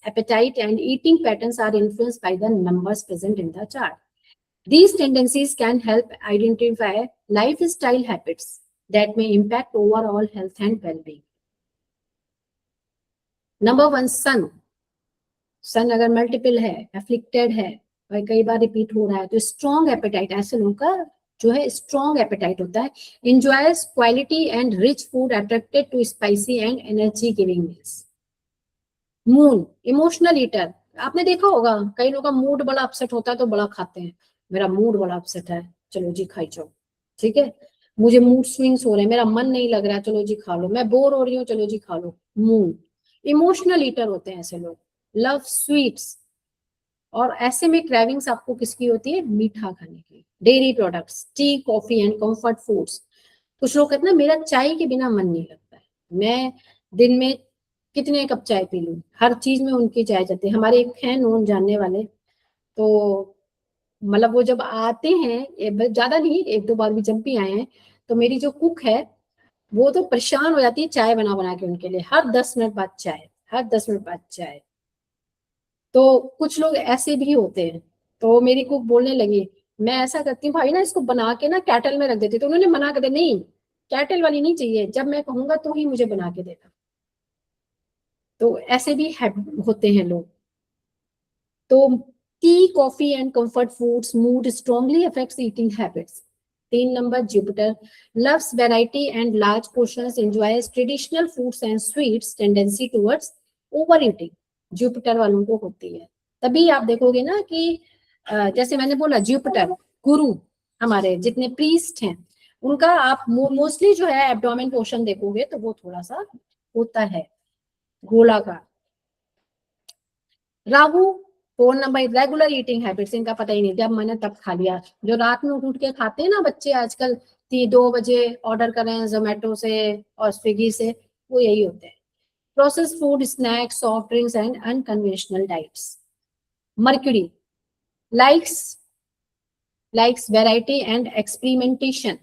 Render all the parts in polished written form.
appetite and eating patterns are influenced by the numbers present in the chart. These tendencies can help identify lifestyle habits that may impact overall health and well-being. Number 1, sun. सन अगर multiple है, afflicted है और कई बार repeat हो रहा है, तो strong apatite, ऐसे लोगों का जो है स्ट्रॉन्ग एपेटाइट होता है. Enjoys quality and rich food, attracted to spicy and energy giving meals. Moon, emotional eater. आपने देखा होगा कई लोगों का मूड बड़ा अपसेट होता है तो बड़ा खाते हैं. मेरा मूड बड़ा अपसेट है, चलो जी खाई जाओ, ठीक है. मुझे मूड स्विंग्स हो रहे हैं, मेरा मन नहीं लग रहा है, चलो जी खा लो. मैं बोर हो रही हूँ, चलो जी खा लो. मून, इमोशनल ईटर होते हैं ऐसे लोग. लव स्वीट्स, और ऐसे में क्रेविंग्स आपको किसकी होती है? मीठा खाने की. Dairy products, T, coffee and comfort foods. कुछ लोग कहते हैं ना मेरा चाय के बिना मन नहीं लगता है, मैं दिन में कितने कप चाय पी लूं, हर चीज में उनकी चाय जाती है. हमारे एक हैं नोन जानने वाले, तो मतलब वो जब आते हैं, ज्यादा नहीं, 1-2 बार भी जब भी आए हैं, तो मेरी जो कुक है वो तो परेशान हो जाती है चाय बना बना के उनके लिए. हर 10 मिनट बाद चाय, हर 10 मिनट बाद चाय. तो कुछ लोग ऐसे भी होते हैं. तो मेरी कुक बोलने लगी, मैं ऐसा करती हूँ भाई ना, इसको बना के ना कैटल में रख देती. तो उन्होंने मना कर दिया, नहीं कैटल वाली नहीं चाहिए, जब मैं कहूंगा तो ही मुझे बना के देना. तो ऐसे भी होते हैं लोग. तो T, coffee and comfort foods mood strongly affects eating habits. 3 number, Jupiter. Loves variety and large portions, enjoys traditional foods and sweets, tendency towards over eating. Jupiter वालों को होती है. तभी आप देखोगे ना कि जैसे मैंने बोला जुपिटर गुरु, हमारे जितने प्रीस्ट हैं उनका आप मोस्टली जो है एब्डोमेन पोर्शन देखोगे तो वो थोड़ा सा होता है गोलाकार. Rahu 4 number, regular eating habits. इनका पता ही नहीं, जब मैंने तब खा लिया. जो रात में उठ के खाते हैं ना बच्चे आजकल, 2 बजे ऑर्डर कर रहे हैं जोमेटो से और स्विगी से, वो यही होते हैं. Processed food, snacks, soft drinks and unconventional diets. Mercury likes variety and experimentation.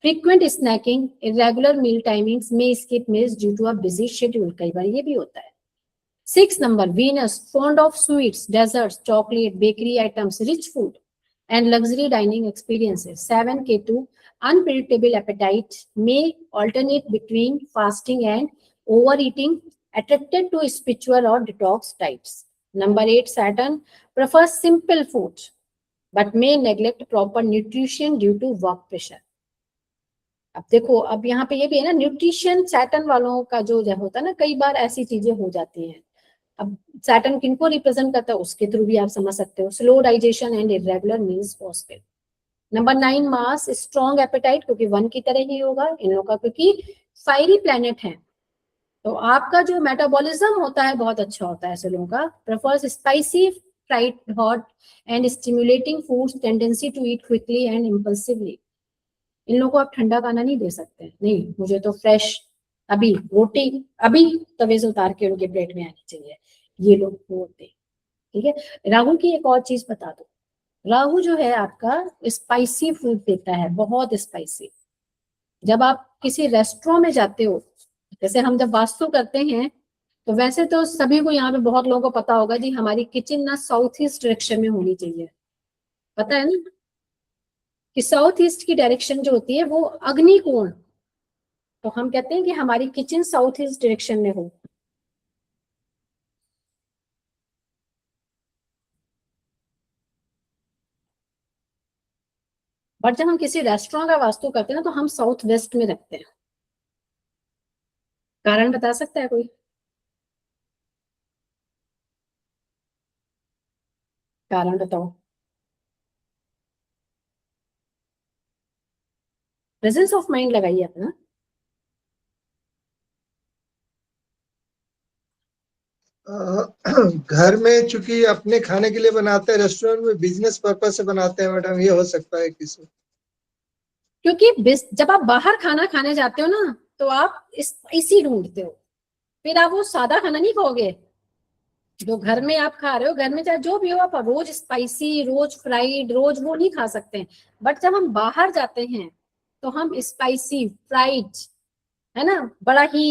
Frequent snacking, irregular meal timings, may skip meals due to a busy schedule. कई बार ये भी होता है. 6 number, Venus, fond of sweets, desserts, chocolate, bakery items, rich food and luxury dining experiences. 7 Ketu, unpredictable appetite, may alternate between fasting and overeating, attracted to spiritual or detox diets. Number 8 Saturn, prefers simple food but may neglect proper nutrition due to work pressure. अब देखो, अब यहाँ पे ये भी है ना, nutrition Saturn वालों का जो होता है ना, कई बार ऐसी चीजें हो जाती हैं. अब सैटर्न किनको रिप्रेजेंट करता है उसके थ्रू भी आप समझ सकते हो. Slow digestion and irregular meals phosphate. Number 9 Mars, strong appetite, क्योंकि 1 की तरह ही होगा इन लोगों का, क्योंकि फायरी प्लैनेट है तो आपका जो मेटाबॉलिज्म होता है बहुत अच्छा होता है ऐसे लोगों का. Prefers spicy, fried, hot and stimulating foods, tendency to eat quickly and impulsively. इन लोगों को आप ठंडा खाना नहीं दे सकते, नहीं मुझे तो फ्रेश अभी रोटी अभी तवे से उतार के उनके प्लेट में आनी चाहिए, ये लोग होते. ठीक है. राहु की एक और चीज बता दो, राहु जो है आपका स्पाइसी फूड देता है, बहुत स्पाइसी. जब आप किसी रेस्टोरेंट में जाते हो, जैसे हम जब वास्तु करते हैं, तो वैसे तो सभी को यहाँ पे बहुत लोगों को पता होगा जी, हमारी किचन ना साउथ ईस्ट डायरेक्शन में होनी चाहिए. पता है ना कि साउथ ईस्ट की डायरेक्शन जो होती है वो अग्नि कोण, तो हम कहते हैं कि हमारी किचन साउथ ईस्ट डायरेक्शन में हो. बट जब हम किसी रेस्टोरेंट का वास्तु करते हैं ना, तो हम साउथ वेस्ट में रखते हैं. कारण बता सकता है कोई? कारण बताओ. प्रेजेंस ऑफ माइंड लगाइए अपना. घर में चूंकि अपने खाने के लिए बनाते हैं, रेस्टोरेंट में बिजनेस पर्पज से बनाते हैं मैडम, ये हो सकता है किसी. क्योंकि जब आप बाहर खाना खाने जाते हो ना, तो आप स्पाइसी ढूंढते हो, फिर आप वो सादा खाना नहीं खाओगे जो घर में आप खा रहे हो. घर में चाहे जो भी हो, आप रोज स्पाइसी, रोज फ्राइड, रोज वो नहीं खा सकते हैं. बट जब हम बाहर जाते हैं तो हम स्पाइसी, फ्राइड, है ना, बड़ा ही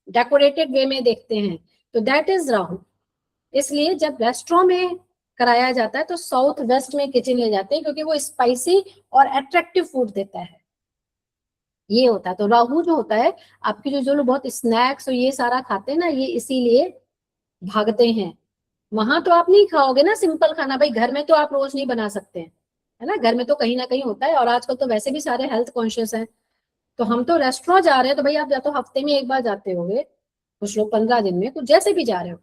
डेकोरेटेड वे में देखते हैं. तो दैट इज राहु. इसलिए जब रेस्टोरेंट में कराया जाता है तो साउथ वेस्ट में किचन ले जाते हैं, क्योंकि वो स्पाइसी और अट्रैक्टिव फूड देता है, ये होता है। तो राहु जो होता है, आपकी जो लोग बहुत स्नैक्स और ये सारा खाते हैं ना, ये इसीलिए भागते हैं। वहां तो आप नहीं खाओगे ना सिंपल खाना, भाई घर में तो आप रोज नहीं बना सकते हैं, है ना, घर में तो कहीं ना कहीं होता है, और आजकल तो वैसे भी सारे हेल्थ कॉन्शियस हैं। तो हम तो रेस्टोरेंट जा रहे हैं, तो भाई आप या तो हफ्ते में एक बार जाते होगे, कुछ लोग 15 दिन में, कुछ जैसे भी जा रहे हो,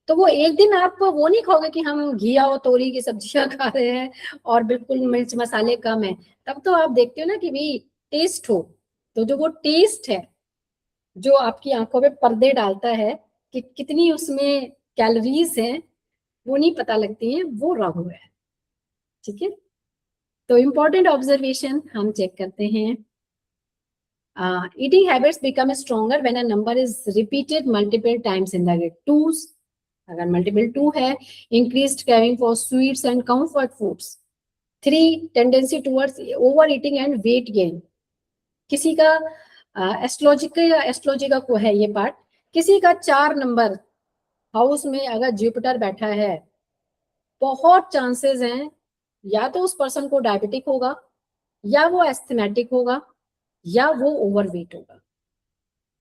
तो वो एक दिन आप वो नहीं खाओगे कि हम घिया और तोरी की सब्जियां खा रहे हैं और बिल्कुल मिर्च मसाले कम है। तब तो आप देखते हो ना कि भाई टेस्ट हो, तो जो वो टेस्ट है जो आपकी आंखों पे पर्दे डालता है कि कितनी उसमें कैलोरीज है, वो नहीं पता लगती है, वो राहु है। ठीक है, तो इंपॉर्टेंट ऑब्जर्वेशन हम चेक करते हैं। Eating habits become stronger when a number is repeated multiple times in the day. Twos, अगर मल्टीपल 2 है, increased craving for sweets and comfort foods. 3, tendency towards over eating and weight gain. किसी का astrology का को है ये part, किसी का 4 नंबर हाउस में अगर जुपिटर बैठा है, बहुत चांसेस हैं या तो उस पर्सन को डायबिटिक होगा, या वो एस्थमेटिक होगा, या वो ओवरवेट होगा।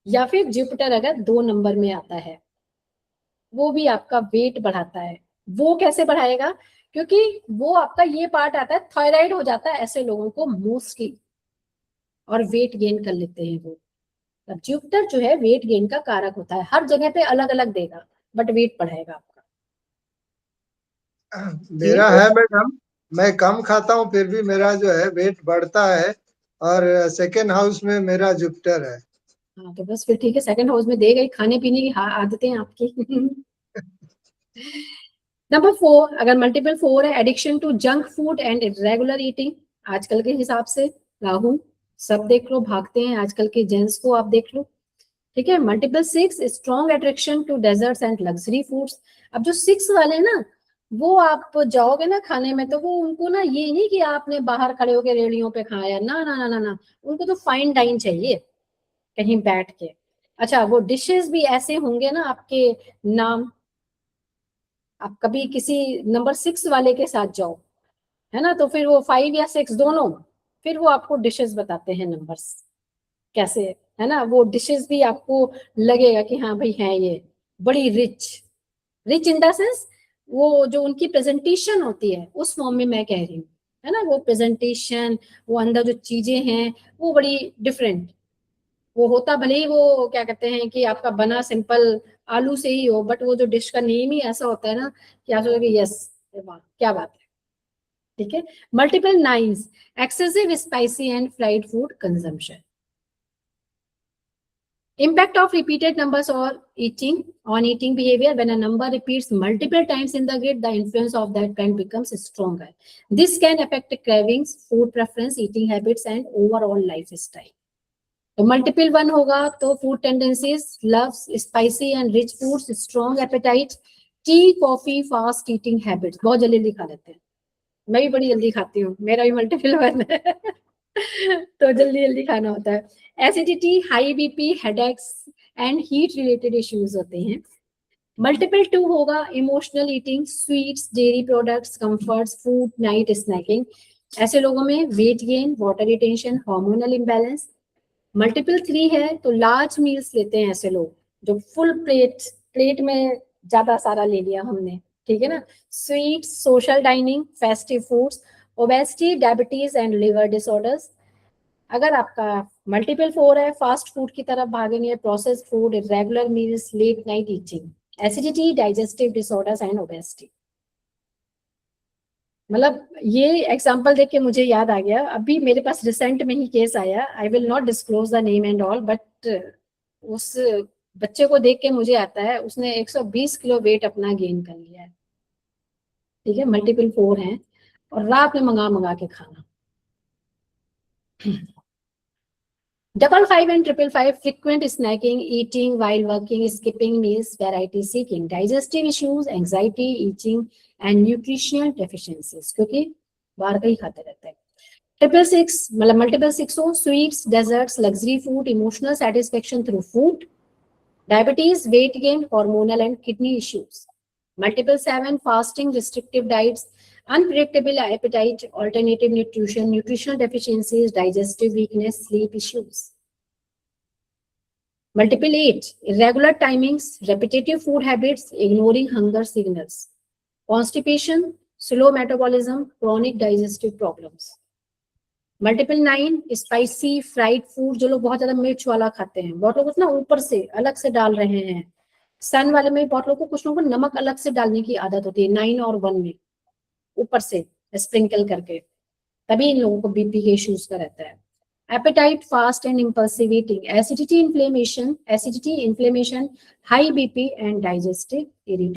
या फिर जुपिटर अगर 2 नंबर में आता है, वो भी आपका वेट बढ़ाता है। वो कैसे बढ़ाएगा, क्योंकि वो आपका ये पार्ट आता है, थायराइड हो जाता है ऐसे लोगों को मोस्टली, और वेट गेन कर लेते हैं वो। अब जुपिटर जो है वेट गेन का कारक होता है, हर जगह पे अलग अलग देगा, बट वेट बढ़ाएगा आपका। मेरा है मैडम, मैं कम खाता हूँ फिर भी मेरा जो है वेट बढ़ता है, और सेकेंड हाउस में मेरा जुपिटर है। हाँ तो बस फिर ठीक है, सेकंड हाउस में देगा ही, खाने पीने की आदतें आपकी। नंबर 4, अगर मल्टीपल 4 है, addiction to junk food and irregular eating. आजकल के हिसाब से राहु, सब देख लो, भागते हैं आजकल के जेंट्स को, आप देख लो। ठीक है, multiple 6, strong attraction to desserts and luxury foods. अब जो 6 वाले ना, वो आप जाओगे ना खाने में, तो वो उनको ना ये नहीं कि आपने बाहर खड़े होकर रेड़ियों पे खाया, ना ना ना ना ना, उनको तो फाइन डाइन चाहिए कहीं बैठ के। अच्छा, वो डिशेस भी ऐसे होंगे ना आपके नाम, आप कभी किसी नंबर 6 वाले के साथ जाओ, है ना, तो फिर वो 5 या 6 दोनों, फिर वो आपको डिशेस बताते हैं नंबर्स कैसे, है ना, वो डिशेस भी आपको लगेगा कि हाँ भाई है ये बड़ी rich, rich in the sense, वो जो उनकी प्रेजेंटेशन होती है उस फॉर्म में मैं कह रही हूँ, है ना, वो प्रेजेंटेशन, वो अंदर जो चीजें हैं वो बड़ी डिफरेंट, वो होता भले ही वो क्या कहते हैं कि आपका बना सिंपल आलू से ही हो, बट वो जो डिश का नेम ही ऐसा होता है ना कि आप सोचोगे यस, वाह क्या बात है। ठीक है, multiple 9, excessive spicy and fried food consumption. Impact of repeated numbers on eating behavior. When a number repeats multiple times in the grid, the influence of that kind becomes stronger. This can affect cravings, food preference, eating habits, and overall lifestyle. तो multiple 1 होगा तो food tendencies, loves spicy and rich foods, strong appetite, tea coffee, fast eating habits, बहुत जल्दी जल्दी खा लेते हैं, मैं भी बड़ी जल्दी खाती हूँ, मेरा भी मल्टीपल 1 है। तो जल्दी जल्दी खाना होता है। Acidity, high BP, headaches and heat related issues होते हैं। मल्टीपल 2 होगा emotional eating, sweets, dairy products, comforts, food, night snacking, ऐसे लोगों में weight gain, water retention, hormonal imbalance. Multiple 3 है तो लार्ज मील्स लेते हैं ऐसे लोग, जो फुल प्लेट में ज्यादा सारा ले लिया हमने, ठीक है ना, sweet, social dining, festive foods, obesity, diabetes and liver disorders. अगर आपका मल्टीपल 4 है, फास्ट फूड की तरफ भागेंगे, processed food, irregular meals, late night eating, acidity, digestive disorders and obesity. मतलब ये एग्जांपल देख के मुझे याद आ गया, अभी मेरे पास रिसेंट में ही केस आया, I will not disclose the name and all, but उस बच्चे को देख के मुझे आता है, उसने 120 किलो वेट अपना गेन कर लिया है। ठीक है, मल्टीपल 4 है, और रात में मंगा के खाना। 55 and 555, frequent snacking, eating while working, skipping meals, variety seeking, digestive issues, anxiety, eating and nutritional deficiencies, क्योंकि बाहर का ही खाते रहते हैं। 666, मतलब मल्टीपल 6 हो, sweets, desserts, luxury food, emotional satisfaction through food, diabetes, weight gain, hormonal and kidney issues. Multiple 7, fasting, restrictive diets, unpredictable appetite, alternative nutrition, nutritional deficiencies, digestive weakness, sleep issues. Multiple 8, irregular timings, repetitive food habits, ignoring hunger signals. Constipation, slow metabolism, chronic digestive problems. Multiple 9, spicy fried food, जो लोग बहुत ज्यादा मिर्च वाला खाते हैं, बहुत लोग ना ऊपर से अलग से डाल रहे हैं. सन वाले में बहुत लोगों को, कुछ लोगों को नमक अलग से डालने की आदत होती है 9 और 1 में, ऊपर से स्प्रिंकल करके, तभी इन लोगों को बीपी के इश्यूज का रहता है. Appetite, fast and impulsive eating, acidity, inflammation, high BP and digestive irritation.